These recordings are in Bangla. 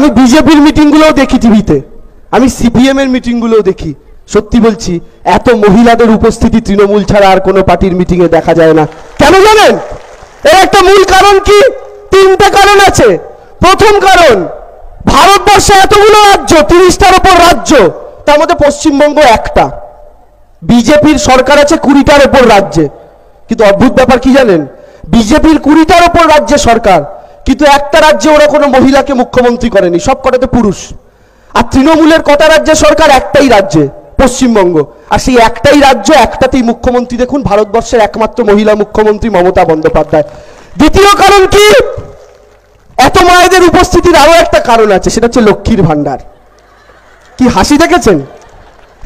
আমি বিজেপির মিটিংগুলোও দেখি টিভিতে, আমি সিপিএম এর মিটিংগুলোও দেখি। সত্যি বলছি, এত মহিলাদের উপস্থিতি তৃণমূল ছাড়া আর কোনো পার্টির মিটিংয়ে দেখা যায় না। কেন জানেন? এর একটা মূল কারণ কি? তিনটে কারণ আছে। প্রথম কারণ, ভারতবর্ষে এতগুলো রাজ্য, 30টার উপর রাজ্য, তার মধ্যে পশ্চিমবঙ্গ একটা। বিজেপির সরকার আছে 20টার উপর রাজ্যে। কিন্তু অদ্ভুত ব্যাপার কি জানেন? বিজেপির 20টার উপর রাজ্যে সরকার, কিন্তু একটা রাজ্যে ওরা কোনো মহিলাকে মুখ্যমন্ত্রী করেনি, সব কটাতে পুরুষ। আর তৃণমূলের কটা রাজ্যে সরকার? একটাই রাজ্যে, পশ্চিমবঙ্গ। আর সেই একটাই রাজ্য, একটাতেই মুখ্যমন্ত্রী দেখুন, ভারতবর্ষের একমাত্র মহিলা মুখ্যমন্ত্রী মমতা বন্দ্যোপাধ্যায়। দ্বিতীয় কারণ কি? এত মায়েদের উপস্থিতির আরো একটা কারণ আছে, সেটা হচ্ছে লক্ষ্মীর ভান্ডার। কি হাসি দেখেছেন?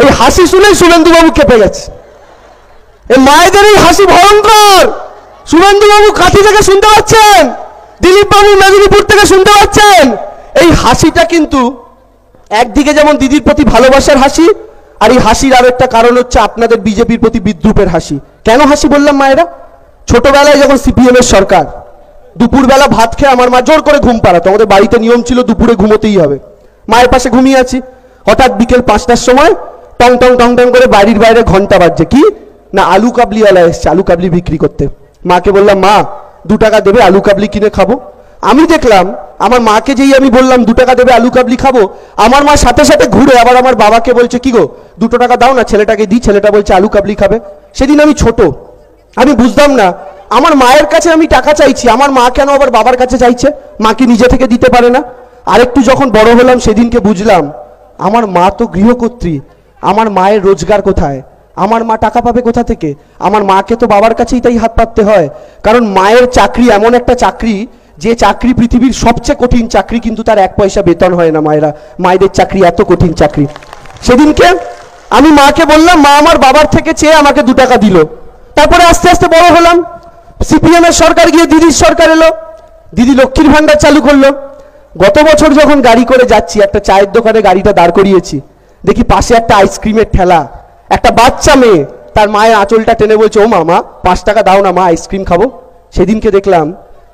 এই হাসি শুনেই শুভেন্দুবাবু কেঁপে গেছে। এই মায়েদের এই হাসি ভয়ঙ্কর। শুভেন্দুবাবু কাঁথি থেকে শুনতে পাচ্ছেন, দিলীপ বাবু মেদিনীপুর থেকে শুনতে পাচ্ছেন। এই হাসিটা কিন্তু একদিকে যেমন দিদির প্রতি ভালোবাসার হাসি, আর এই হাসির আরো একটা কারণ হচ্ছে আপনাদের বিজেপির প্রতি বিদ্রুপের হাসি। কেন হাসি বললাম মায়েরা? ছোটবেলায় যখন সিপিএম এর সরকার, দুপুরবেলা ভাত খেয়ে আমার মা জোর করে ঘুম পাড়াতো। আমাদের বাড়িতে নিয়ম ছিল দুপুরে ঘুমোতেই হবে। মায়ের পাশে ঘুমিয়ে আছি, হঠাৎ বিকেল 5টার সময় টং টং টং টং করে বাড়ির বাইরে ঘন্টা বাজছে। কি না, আলু কাবলিওয়ালা এসছে আলু কাবলি বিক্রি করতে। মাকে বললাম, মা 2 টাকা দেবে, আলু কাবলি কিনে খাবো। আমি দেখলাম আমার মাকে যেই আমি বললাম 2 টাকা দেবে, আলু কাবলি খাবো, আমার মা সাথে সাথে ঘুরে আবার আমার বাবাকে বলছে, কি গো 2 টাকা দাও না, ছেলেটাকে দিই। ছেলেটা বলছে আলু কাবলি খাবে। সেদিন আমি ছোট, আমি বুঝতাম না, আমার মায়ের কাছে আমি টাকা চাইছি, আমার মা কেন আবার বাবার কাছে চাইছে? মা কি নিজে থেকে দিতে পারে না? আরেকটু যখন বড় হলাম সেদিনকে বুঝলাম, আমার মা তো গৃহকর্ত্রী, আমার মায়ের রোজগার কোথায়? আমার মা টাকা পাবে কোথা থেকে? আমার মাকে তো বাবার কাছেই তাই হাত পাততে হয়। কারণ মায়ের চাকরি এমন একটা চাকরি, যে চাকরি পৃথিবীর সবচেয়ে কঠিন চাকরি, কিন্তু তার 1 পয়সা বেতন হয় না। মায়েদের চাকরি এত কঠিন চাকরি। সেদিনকে আমি মাকে বললাম, মা আমার বাবার থেকে চেয়ে আমাকে 2 টাকা দিল। তারপরে আস্তে আস্তে বড় হলাম, সিপিএম এর সরকার গিয়ে দিদির সরকার এলো, দিদি লক্ষ্মীর ভান্ডার চালু করলো। গত বছর যখন গাড়ি করে যাচ্ছি, একটা চায়ের দোকানে গাড়িটা দাঁড় করিয়েছি, দেখি পাশে একটা আইসক্রিমের ঠেলা, একটা বাচ্চা মেয়ে তার মায়ের আঁচলটা টেনে বলছে, ও মা 5 টাকা দাও না মা, আইসক্রিম খাবো। সেদিনকে দেখলাম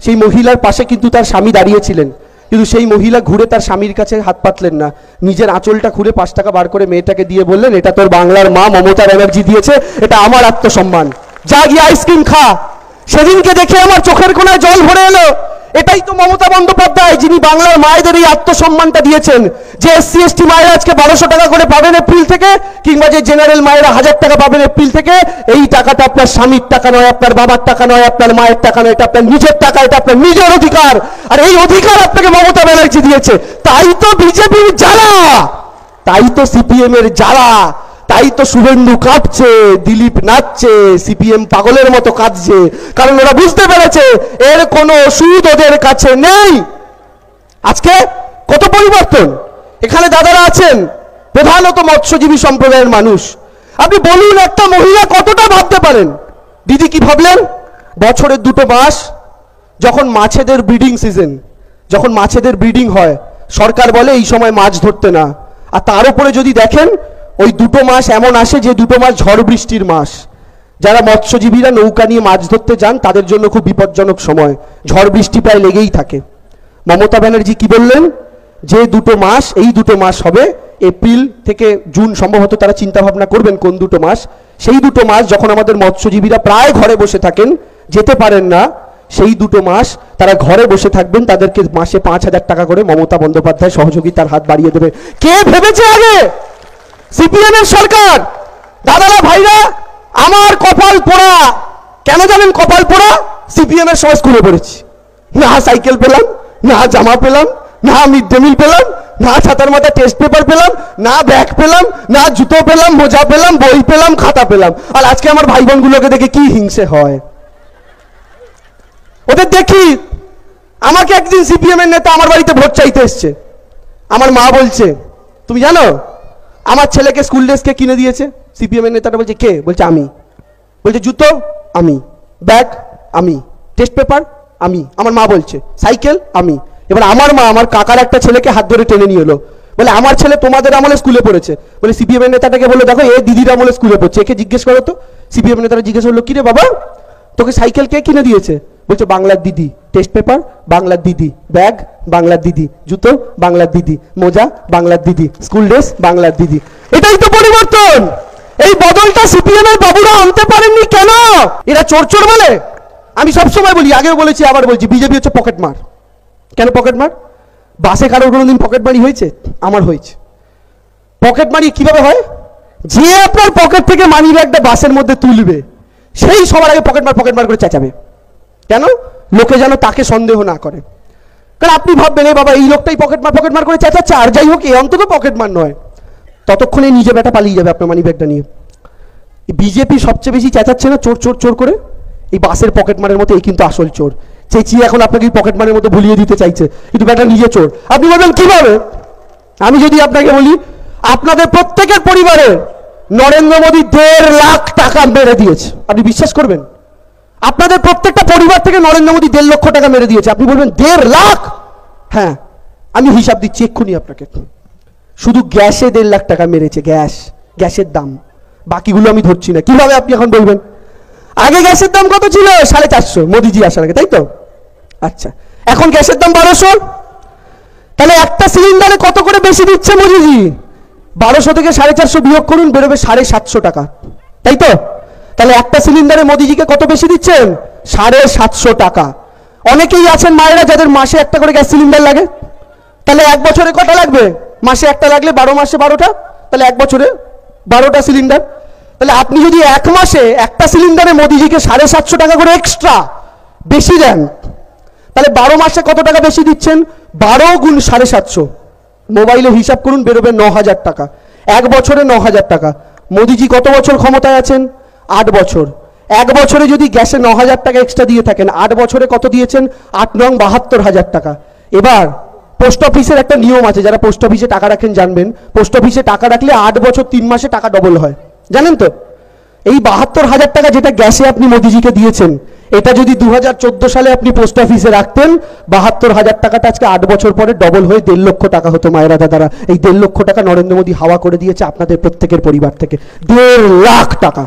সেই মহিলার পাশে কিন্তু তার স্বামী দাঁড়িয়েছিলেন, কিন্তু সেই মহিলা ঘুরে তার স্বামীর কাছে হাত পাতলেন না, নিজের আঁচলটা খুলে 5 টাকা বার করে মেয়েটাকে দিয়ে বললেন, এটা তোর বাংলার মা মমতা ব্যানার্জি দিয়েছে, এটা আমার আত্মসম্মান, যা গিয়ে আইসক্রিম খা। সেদিনকে দেখে আমার চোখের কোণায় জল ভরে এলো। এটাই তো মমতা বন্দ্যোপাধ্যায়, যিনি বাংলার মায়েদের এই আত্মসম্মানটা দিয়েছেন। যে এসসি এসটি মায়েরা আজকে 1200 টাকা করে পাবেন এপ্রিল থেকে, কিংবা যে জেনারেল মায়েরা 1000 টাকা পাবেন এপ্রিল থেকে, এই টাকাটা আপনার স্বামীর টাকা নয়, আপনার বাবার টাকা নয়, আপনার মায়ের টাকা নয়, এটা আপনার নিজের টাকা, এটা আপনার নিজের অধিকার। আর এই অধিকার আপনাকে মমতা ব্যানার্জি দিয়েছে। তাই তো বিজেপির জ্বালা, তাই তো সিপিএম এর জ্বালা, তাই তো শুভেন্দু কাঁপছে, দিলীপ নাচছে, সিপিএম পাগলের মতো কাঁদছে। কারণ ওরা বুঝতে পেরেছে এর কোনো ওষুধ ওদের কাছে নেই। আজকে কত পরিবর্তন। এখানে দাদারা আছেন, প্রধানত মৎস্যজীবী সম্প্রদায়ের মানুষ। আপনি বলুন, একটা মহিলা কতটা ভাবতে পারেন? দিদি কি ভাবলেন? বছরের 2টো মাস যখন মাছেদের ব্রিডিং সিজন, যখন মাছেদের ব্রিডিং হয়, সরকার বলে এই সময় মাছ ধরতে না। আর তার উপরে যদি দেখেন, ওই 2টো মাস এমন আসে যে 2টো মাস ঝড় বৃষ্টির মাস। যারা মৎস্যজীবীরা নৌকা নিয়ে মাছ ধরতে যান তাদের জন্য খুব বিপজ্জনক সময়, ঝড় বৃষ্টি প্রায় লেগেই থাকে। মমতা ব্যানার্জি কি বললেন? যে 2টো মাস, এই 2টো মাস হবে এপ্রিল থেকে জুন, সম্ভবত তারা চিন্তা ভাবনা করবেন কোন 2টো মাস। সেই 2টো মাস যখন আমাদের মৎস্যজীবীরা প্রায় ঘরে বসে থাকেন, যেতে পারেন না, সেই 2টো মাস তারা ঘরে বসে থাকবেন, তাদেরকে মাসে 5000 টাকা করে মমতা বন্দ্যোপাধ্যায় সহযোগিতার হাত বাড়িয়ে দেবে। কে ভেবেছে আগে? সিপিএম এর সরকার। দাদারা ভাইরা, আমার কপাল পোড়া। কেন জানেন কপাল পোড়া? সিপিএম এর সময় স্কুলে পড়েছি, না সাইকেল পেলাম, না জামা পেলাম, না মিড ডে মিল পেলাম, না ছাতার মাথায় টেস্ট পেপার পেলাম, না ব্যাগ পেলাম, না জুতো পেলাম, মোজা পেলাম, বই পেলাম, খাতা পেলাম। আর আজকে আমার ভাই বোনগুলোকে দেখে কি হিংসে হয়। ওদের দেখি, আমাকে একদিন সিপিএম এর নেতা আমার বাড়িতে ভোট চাইতে এসছে। আমার মা বলছে, তুমি জানো আমার ছেলেকে স্কুল ড্রেস কে কিনে দিয়েছে? সিপিএম এর নেতাটা বলছে, কে? বলছে আমি। বলছে জুতো আমি, ব্যাগ আমি, টেস্ট পেপার আমি। আমার মা বলছে সাইকেল আমি। এবার আমার মা আমার কাকার একটা ছেলেকে হাত ধরে টেনে নিয়ে এলো, বলে আমার ছেলে তোমাদের আমলে স্কুলে পড়েছে। বলে সিপিএম এর নেতাটাকে বলে, দেখো এ দিদির আমলে স্কুলে পড়ছে, একে জিজ্ঞেস করো তো। সিপিএম এর নেতাটা জিজ্ঞেস করলো, কি রে বাবা তোকে সাইকেল কে কিনে দিয়েছে? বলছে বাংলার দিদি। টেস্ট পেপার বাংলার দিদি, ব্যাগ বাংলার দিদি, জুতো বাংলার দিদি, মোজা বাংলার দিদি, স্কুল ড্রেস বাংলার দিদি। এটাই তো পরিবর্তন। এই বদলটা সিপিএম এর বাবুরা আনতে পারেননি কেন? এরা চোর চোর বলে। আমি সবসময় বলি, আগেও বলেছি আবার বলছি, বিজেপি হচ্ছে পকেট মার। কেন পকেট মার? বাসে কারোর কোনোদিন পকেট মারি হয়েছে? আমার হয়েছে। পকেট মারি কিভাবে হয়? যে আপনার পকেট থেকে মানি ব্যাগটা বাসের মধ্যে তুলবে সেই সবার আগে পকেট মার করে চেঁচাবে। কেন? লোকে যেন তাকে সন্দেহ না করে। কারণ আপনি ভাববেন এ বাবা এই লোকটাই পকেট মার করে চেঁচাচ্ছে, আর যাই হোক এ অন্তত পকেট মার নয়। ততক্ষণে নিজে বেটা পালিয়ে যাবে আপনার মানি ব্যাগটা নিয়ে। বিজেপি সবচেয়ে বেশি চেঁচাচ্ছে না চোর চোর চোর করে? এই বাসের পকেট মারের মতো এই কিন্তু আসল চোর। চেঁচিয়ে এখন আপনাকে পকেট মারের মতো ভুলিয়ে দিতে চাইছে, কিন্তু বেটা নিজে চোর। আপনি বলবেন কিভাবে? আমি যদি আপনাকে বলি, আপনাদের প্রত্যেকের পরিবারে নরেন্দ্র মোদী 1.5 লাখ টাকা মেরে দিয়েছে, আপনি বিশ্বাস করবেন? আপনাদের প্রত্যেকটা পরিবার থেকে নরেন্দ্র মোদী 1.5 লক্ষ টাকা মেরে দিয়েছে। আপনি বলবেন 1.5 লাখ? হ্যাঁ, আমি হিসাব দিচ্ছি এক্ষুনি আপনাকে। শুধু গ্যাসে 1.5 লাখ টাকা মেরেছে, গ্যাসের দাম। বাকিগুলো আমি ধরছি না। কিভাবে আপনি এখন বলবেন? আগে গ্যাসের দাম কত ছিল? 450, মোদিজি আসার আগে, তাই তো? আচ্ছা, এখন গ্যাসের দাম 1200। তাহলে একটা সিলিন্ডারে কত করে বেশি দিচ্ছে মোদিজি? 1200 থেকে 450 বিয়োগ করুন, বেরোবে 750 টাকা, তাই তো? তাহলে একটা সিলিন্ডারে মোদিজিকে কত বেশি দিচ্ছেন? 750 টাকা। অনেকেই আছেন মায়েরা যাদের মাসে একটা করে গ্যাস সিলিন্ডার লাগে। তাহলে এক বছরে কটা লাগবে? মাসে একটা লাগলে 12 মাসে 12টা, তাহলে এক বছরে 12টা সিলিন্ডার। তাহলে আপনি যদি এক মাসে একটা সিলিন্ডারে মোদিজিকে 750 টাকা করে এক্সট্রা বেশি দেন, তাহলে 12 মাসে কত টাকা বেশি দিচ্ছেন? 12 গুণ 750, মোবাইলে হিসাব করুন, বেরোবে 9000 টাকা। এক বছরে 9000 টাকা। মোদিজি কত বছর ক্ষমতায় আছেন? 8 বছর। এক বছরে যদি গ্যাসে 9000 টাকা এক্সট্রা দিয়ে থাকেন, 8 বছরে কত দিয়েছেন? 8 নং 72,000 টাকা। এবার পোস্ট অফিসের একটা নিয়ম আছে, যারা পোস্ট অফিসে টাকা রাখেন জানবেন, পোস্ট অফিসে টাকা রাখলে 8 বছর 3 মাসে টাকা ডবল হয়, জানেন তো? এই 72,000 টাকা যেটা গ্যাসে আপনি মোদিজিকে দিয়েছেন, এটা যদি 2014 সালে আপনি পোস্ট অফিসে রাখতেন, 72,000 টাকাটা আজকে 8 বছর পরে ডবল হয়ে 1.5 লক্ষ টাকা হতো। মায়েরা দাদারা, এই 1.5 লক্ষ টাকা নরেন্দ্র মোদী হাওয়া করে দিয়েছে আপনাদের প্রত্যেকের পরিবার থেকে। 1.5 লাখ টাকা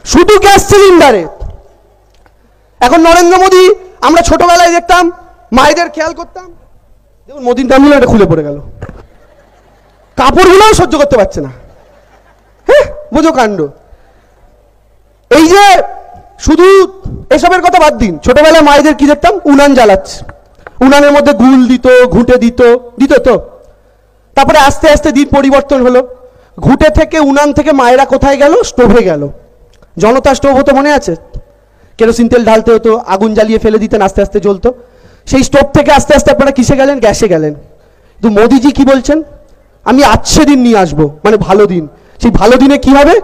শুধু গ্যাস সিলিন্ডারে। এখন নরেন্দ্র মোদী, আমরা ছোটবেলায় দেখতাম মায়েদের খেয়াল করতাম, দেখুন মোদীর নাম নিলে এটা খুলে পড়ে গেল, কাপড়গুলোও সহ্য করতে পারছে না। হ্যাঁ, বোঝো কাণ্ড। এই যে শুধু এসবের কথা বাদ দিন, ছোটবেলায় মায়েদের কি দেখতাম? উনান জ্বালাচ্ছে, উনানের মধ্যে গুল দিত, ঘুঁটে দিত তো। তারপরে আস্তে আস্তে দিন পরিবর্তন হলো, ঘুঁটে থেকে উনান থেকে মায়েরা কোথায় গেল? স্টোভে গেল। জনতা স্টোভ হতো, মনে আছে? কেরোসিন তেল ঢালতে হতো, আগুন জ্বালিয়ে ফেলে দিতেন, আস্তে আস্তে জ্বলতো। সেই স্টোভ থেকে আস্তে আস্তে আপনারা কিসে গেলেন? গ্যাসে গেলেন। কিন্তু মোদিজি কি বলছেন? আমি আচ্ছে দিন নিয়ে আসবো, মানে ভালো দিন। সেই ভালো দিনে কি হবে?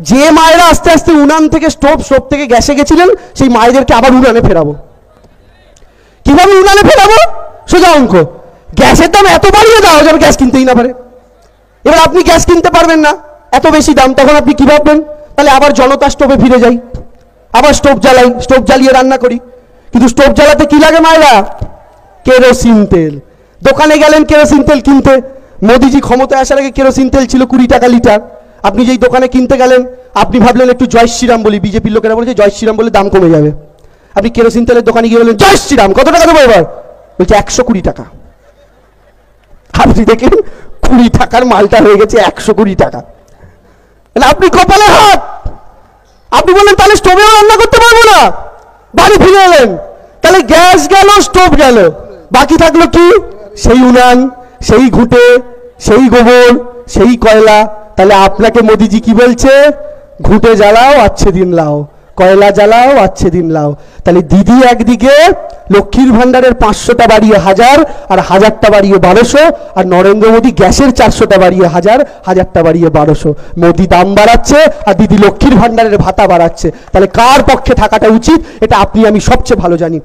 যে মায়েরা আস্তে আস্তে উনান থেকে স্টোভ থেকে গ্যাসে গেছিলেন, সেই মায়েদেরকে আবার উনানে ফেরাবো। কিভাবে উনানে ফেরাবো? সোজা অঙ্ক, গ্যাসের দাম এত বাড়িয়ে দাও যেন গ্যাস কিনতেই না পারে। এবার আপনি গ্যাস কিনতে পারবেন না, এত বেশি দাম, তখন আপনি কি ভাববেন? তাহলে আবার জনতা স্টোভে ফিরে যাই, আবার স্টোভ জ্বালাই, স্টোভ জ্বালিয়ে রান্না করি। কিন্তু স্টোভ জ্বালাতে কি লাগে মায়েরা? কেরোসিন তেল। দোকানে গেলেন কেরোসিন তেল কিনতে, মোদিজি ক্ষমতায় আসার আগে কেরোসিন তেল ছিল 20 টাকা লিটার। আপনি যেই দোকানে কিনতে গেলেন, আপনি ভাবলেন একটু জয় শ্রীরাম বলি, বিজেপির লোকেরা বলেছে জয় শ্রীরাম বলে দাম কমে যাবে। আপনি কেরোসিন তেলের দোকানে গিয়ে বললেন জয় শ্রীরাম, কত টাকা দেবো এবার? বলছে 120 টাকা। আপনি দেখেন 20 টাকার মালটা হয়ে গেছে 120 টাকা। আপনি কপালে হাত। আপনি বললেন তাহলে স্টোভেও রান্না করতে পারবো না, বাড়ি ফিরে এলেন। তাহলে গ্যাস গেল, স্টোভ গেল, বাকি থাকলো কি? সেই উনান, সেই ঘুঁটে, সেই গোবর, সেই কয়লা। তাহলে আপনাকে মোদিজি কি বলছে? ঘুঁটে জ্বালাও আচ্ছে দিন লাও, কয়লা জ্বালাও আচ্ছে দিন লাও। তাহলে দিদি একদিকে লক্ষ্মীর ভান্ডারের 500টা বাড়িয়ে 1000, আর 1000টা বাড়িয়ে 1200, আর নরেন্দ্র মোদী গ্যাসের 400টা বাড়িয়ে 1000, 1000টা বাড়িয়ে 1200। মোদী দাম বাড়াচ্ছে আর দিদি লক্ষ্মীর ভান্ডারের ভাতা বাড়াচ্ছে। তাহলে কার পক্ষে থাকাটা উচিত, এটা আপনি আমি সবচেয়ে ভালো জানি।